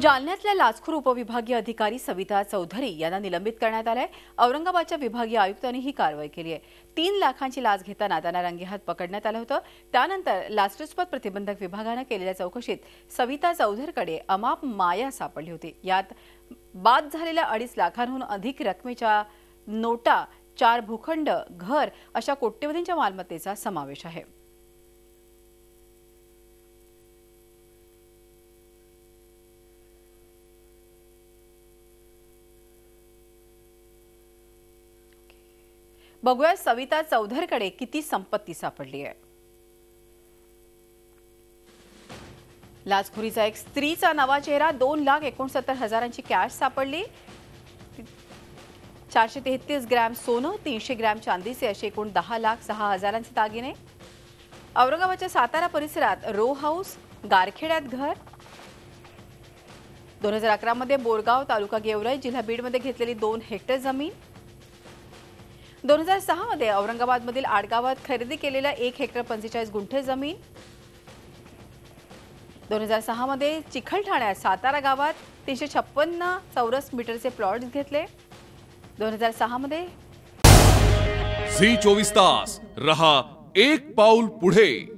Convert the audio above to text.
जालन्यातल्या लाचखोर उपविभागीय अधिकारी सविता चौधरी यांना निलंबित करण्यात आलंय। औरंगाबादच्या विभागीय आयुक्तांनी ही कारवाई केली आहे। 3 लाखांची लाच घेताना त्यांना रंगेहात पकडण्यात आलं होतं। त्यानंतर लाचलुचपत प्रतिबंधक विभागाने केलेल्या चौकशीत सविता चौधरीकडे अमाप माया सापडली होती। यात बाद झालेल्या 2.5 लाखांहून अधिक रकमेच्या नोटा, 4 भूखंड, घर अशा कोट्यवधींच्या मालमत्तेचा समावेश आहे। बघूया सविता चौधरीकडे किती संपत्ती सापडली आहे। लाचखोरीचा एक स्त्रीचा नवा चेहरा, 2,69,000ची कॅश सापडली। 433 ग्रॅम सोनं, 300 ग्रॅम चांदीचे असे एकूण 10,06,000चे दागिने। औरंगाबादच्या सातारा परिसरात रो हाऊस, गारखेड्यात घर। 2011 मध्ये बोरगाव, तालुका गेवराई, जिल्हा बीडमध्ये घेतलेली 2 हेक्टर जमीन। 2006 मध्ये औरंगाबादमधील आडगावात खरेदी केलेल्या 1 हेक्टर 45 गुंठे जमीन। 2006 मध्ये चिखलठाण्यात सातारा गावात 356 चौरस मीटरचे प्लॉट घेतले। 2006 मध्ये झी 24 तास रहा एक पाऊल पुढे।